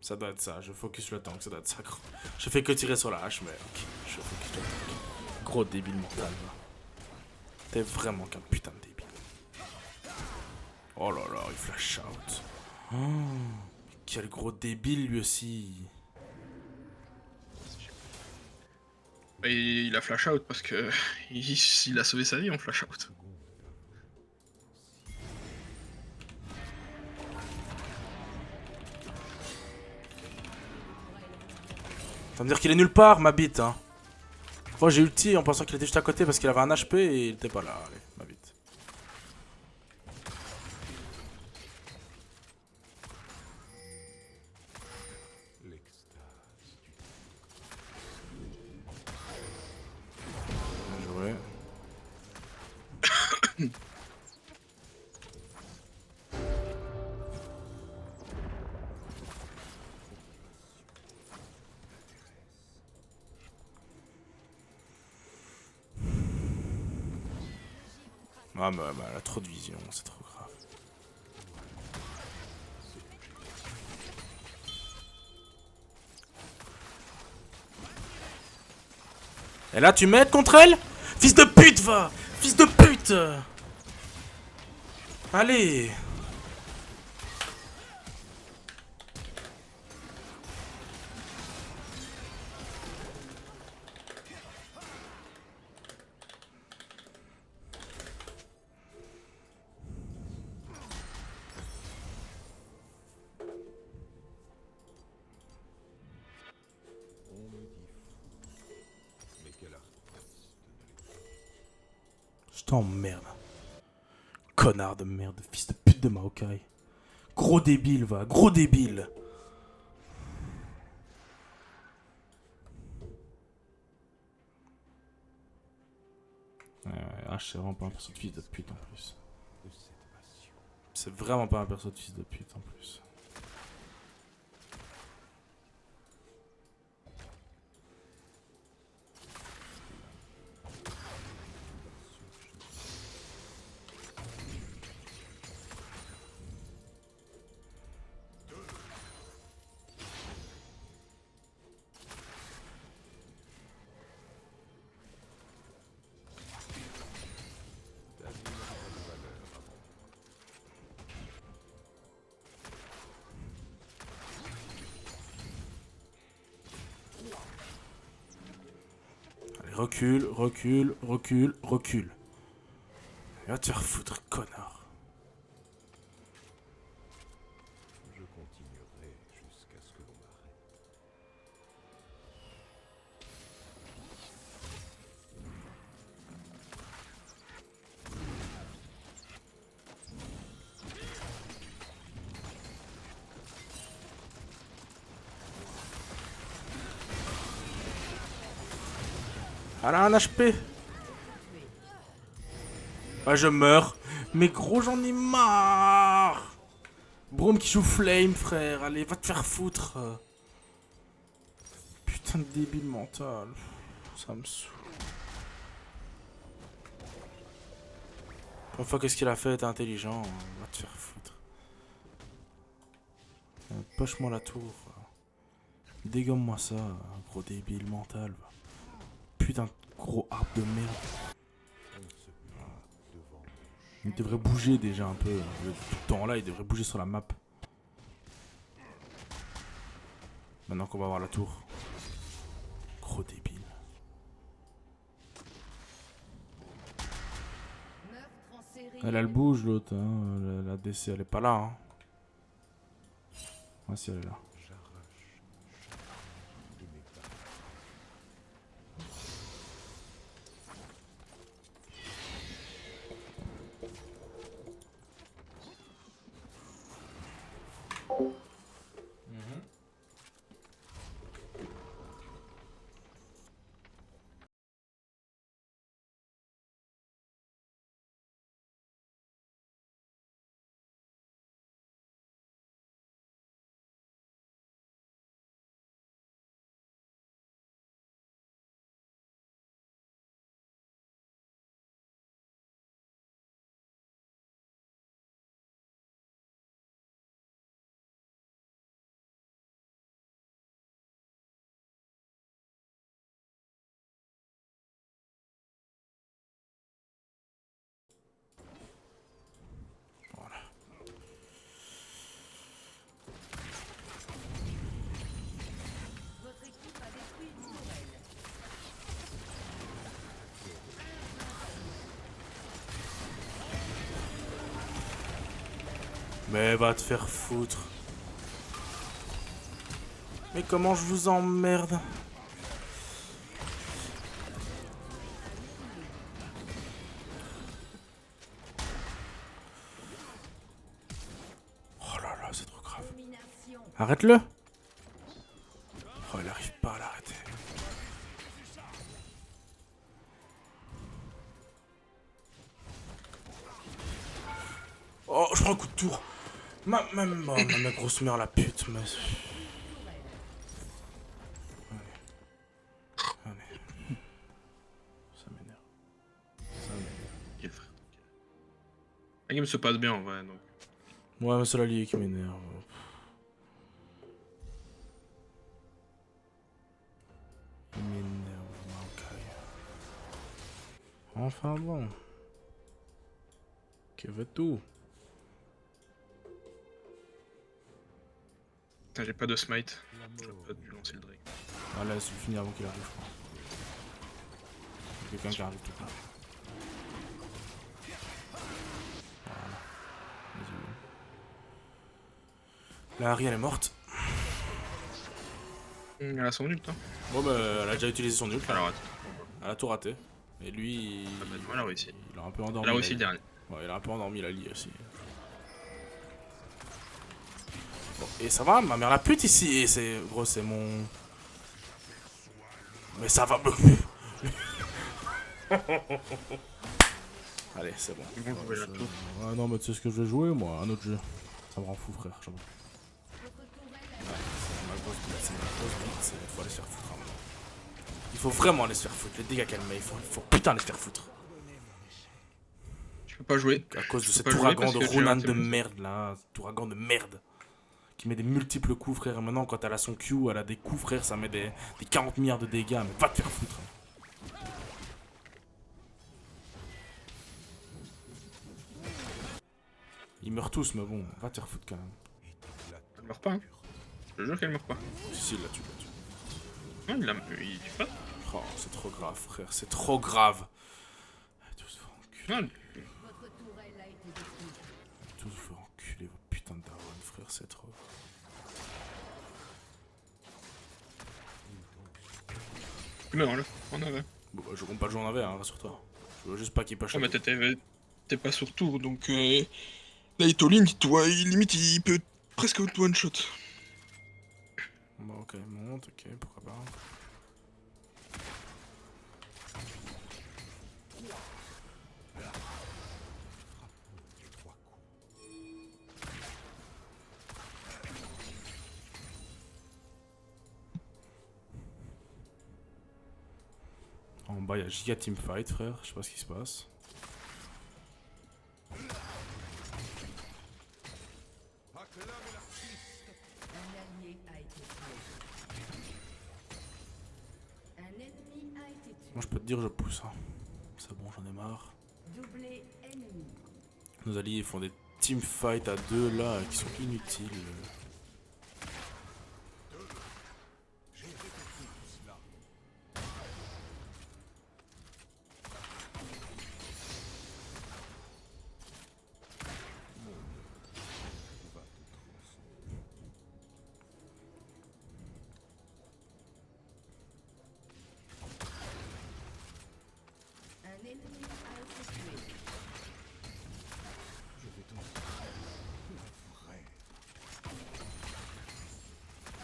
Ça doit être ça. Je focus le tank, ça doit être ça, gros. Je fais que tirer sur la hache, mais ok. Je focus le tank. Gros débile mental, là. T'es vraiment qu'un putain de débile. Oh là là, il flash out. Oh, quel gros débile lui aussi. Et il a flash out parce que il a sauvé sa vie en flash out. Ça veut dire qu'il est nulle part, ma bite, hein. Moi j'ai ulti en pensant qu'il était juste à côté parce qu'il avait un HP et il était pas là. Allez, ma bite. Ah bah, elle a trop de vision, c'est trop grave. Et là tu m'aides contre elle? Fils de pute va! Fils de pute! Allez! On me dit fou. Mais quel artiste de ne l'est Je t'emmerde. Connard de merde, fils de pute de Maokai. Gros débile va, gros débile! C'est vraiment pas un perso de fils de pute en plus. de cette passion. C'est vraiment pas un perso de fils de pute en plus. Ta vie n'a pas de valeur avant Allez, recule, recule, recule, recule. Et va te faire foutre, connard. Je continuerai jusqu'à ce que l'on m'arrête. Elle a un HP. Ah, je meurs. Mais gros, j'en ai marre. Braum qui joue Flame, frère. Allez, va te faire foutre. Putain de débile mental. Ça me saoule. Une fois, qu'est-ce qu'il a fait? T'es intelligent. Va te faire foutre. Poche-moi la tour. Dégomme-moi ça, gros débile mental. Putain de gros arbre de merde. On se plaint devant mon Il devrait bouger déjà un peu. Tout le temps là, il devrait bouger sur la map. Maintenant qu'on va voir la tour. Gros débile. Meurtre en série. Elle bouge l'autre. Hein. La DC elle est pas là. Hein. Ah si elle est là. j'arrache de mes pas. Votre équipe a détruit une tourelle. Mais va te faire foutre. Mais comment je vous emmerde? Oh là là, c'est trop grave. Domination. Arrête-le. Oh, il arrive pas à l'arrêter. Oh, je prends un coup de tour. Ma grosse mère, la pute. Mais... Allez. Ça m'énerve. Ça m'énerve. Ok, frère. La game se passe bien en vrai, donc. Ouais, mais c'est la ligue qui m'énerve. Il m'énerve, Maokai. Enfin bon. Que veux-tu? Putain, j'ai pas de smite. J'aurais pas dû lancer le Drake. Ah là, c'est fini avant qu'il arrive, je crois. Quelqu'un qui arrive tout là. Voilà. Vas-y. La Harry, elle est morte. Elle a son ult, hein. Bon, bah, elle a déjà utilisé son ult là. Alors, attends. Elle a tout raté. Et lui, Elle a réussi. il a un peu endormi. Elle a réussi la- le dernier. Ouais, il a un peu endormi la lie aussi. Bon, et ça va, ma mère la pute ici. Et c'est. Gros, c'est mon. Mais ça va. Allez, c'est bon. Ils vont jouer Je- là-dessus. Ouais, non, mais tu sais ce que je vais jouer, moi. Un autre jeu. Ça me rend fou, frère. J'avoue. C'est ma grosse bite, c'est ma grosse bite. Il faut aller se faire foutre. Hein. Il faut vraiment aller se faire foutre. Les dégâts qu'elle met, il faut putain aller se faire foutre. Je peux pas jouer. À cause de Je cet peux pas jouer ouragan parce de que j'ai Ronan raté de mon- merde là. Cet ouragan de merde. Qui met des multiples coups, frère. Et maintenant, quand elle a son Q, elle a des coups, frère. Ça met des 40 milliards de dégâts. Mais va te faire foutre. Ils meurent tous, mais bon, va te faire foutre quand même. Elle meurt pas, hein. Je jure qu'elle meurt pas. Si, si, là, tu l'as tué. Non, il tue pas. Oh, c'est trop grave, frère. C'est trop grave. Allez, tous vous faire enculer. Non, Votre tourelle a été détruite. Tous vous faire enculer, vos putains de darons, frère. C'est trop. tu meurs là. En arrêt. Bon, bah, je compte pas le jouer en AV, hein, rassure-toi. Je veux juste pas qu'il push. Ah, mais t'es pas sur tour, donc là, il t'all-in, limite, il peut presque one-shot. Bon, ok, monte, ok, pourquoi pas. En bas, il y a giga teamfight, frère. Je sais pas ce qui se passe. Un allié a été tué. Un ennemi a été tué. Moi, je peux te dire, je pousse. Hein. C'est bon, j'en ai marre. Doublé ennemi. Nos alliés font des teamfights à deux là qui sont inutiles. Un ennemi a été tué.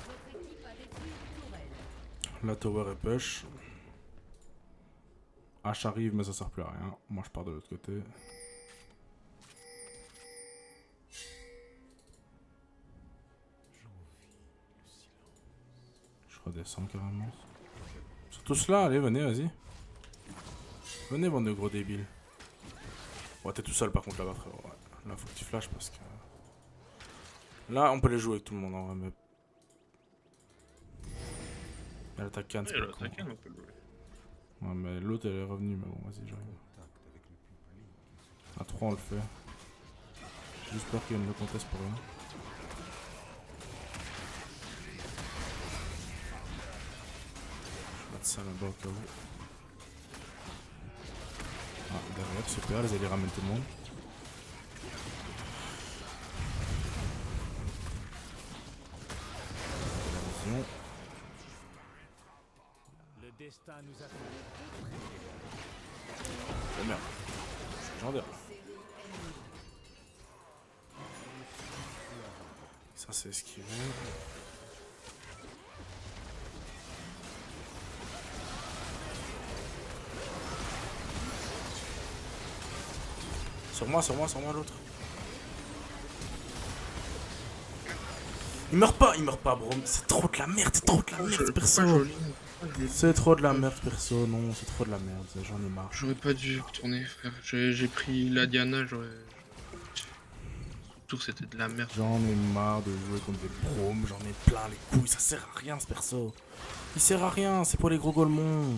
Votre équipe a détruit une tourelle. La tower est push. H arrive, mais ça sert plus à rien. Moi, je pars de l'autre côté. Je redescends carrément. Ils sont tous là, allez, venez, vas-y. Venez, bande de gros débiles. Ouais, t'es tout seul par contre là-bas, frérot. Ouais. Là, faut que tu flashes parce que. Là, on peut les jouer avec tout le monde en vrai, mais. Elle attaque Khan, c'est Ouais, pas là, con. t'inquiète, on peut le jouer. Ouais, mais l'autre elle est revenue, mais bon, vas-y, j'arrive. À 3, on le fait. J'espère qu'il y a une conteste pour rien. Je vais mettre ça là-bas au cas où. Ah, derrière, super, les alliés ramènent tout le monde. La vision. Oh merde. Légendaire. Ça c'est esquivé. Sur moi l'autre. Il meurt pas, bro. C'est trop de la merde, c'est trop de la merde, perso. C'est trop de la merde, perso. Non, c'est trop de la merde. J'en ai marre. J'aurais pas dû retourner, frère. J'ai pris la Diana, j'aurais. Tout c'était de la merde. J'en ai marre de jouer contre des proms. J'en ai plein les couilles. Ça sert à rien, ce perso. Il sert à rien. C'est pour les gros golemons.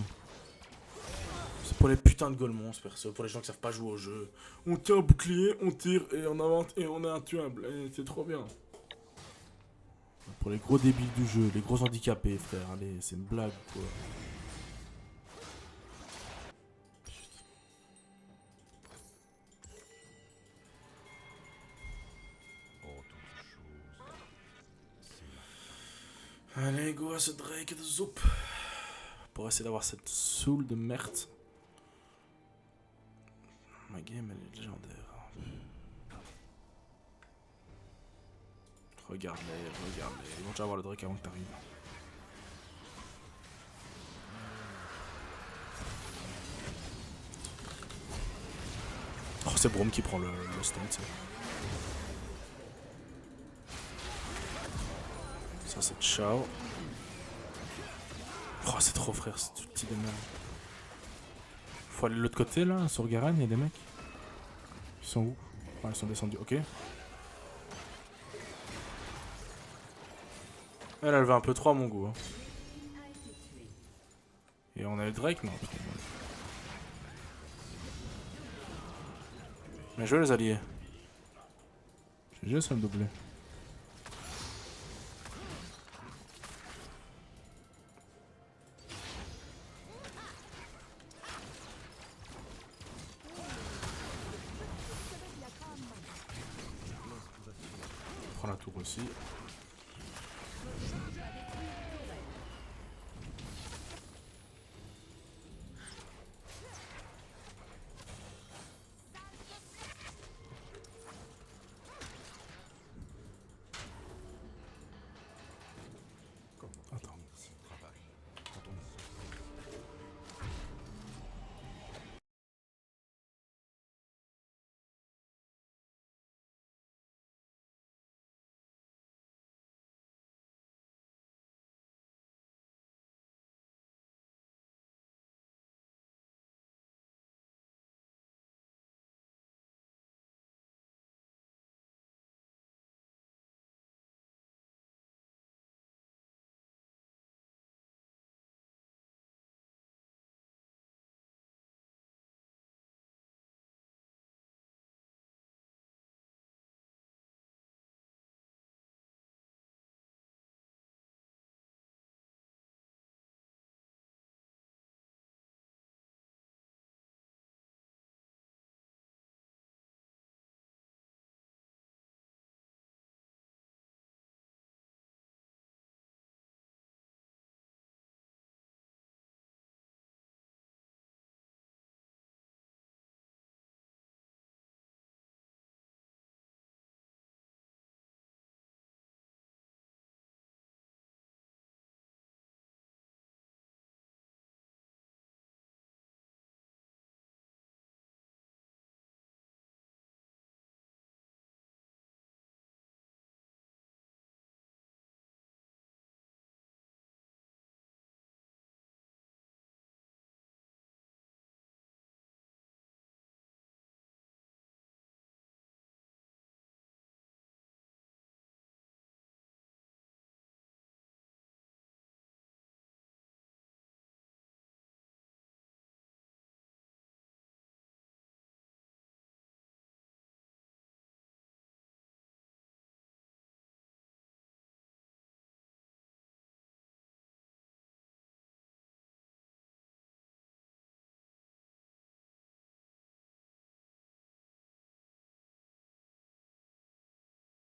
C'est pour les putains de golemons, ce perso. Pour les gens qui savent pas jouer au jeu. On tient un bouclier, on tire et on invente et on est intuable. Et c'est trop bien. Pour les gros débiles du jeu, les gros handicapés, frère. Allez, c'est une blague, quoi. En toute chose, c'est Allez, go à ce Drake de Zoup. Pour essayer d'avoir cette soul de merde. Ma game, elle est légendaire. Regarde-les, regarde-les. Ils vont déjà avoir le Drake avant que t'arrives. Oh, c'est Braum qui prend le stun, ça. Ça, c'est ciao. Oh, c'est trop, frère, c'est tout petit de merde. Faut aller de l'autre côté, là, sur Garen, il y a des mecs. Ils sont où? Ah, ils sont descendus, ok. Elle veut un peu trop à mon goût. Hein. Et on a le Drake, non putain. Mais je veux les alliés. J'ai juste à me doubler. Prends la tour aussi.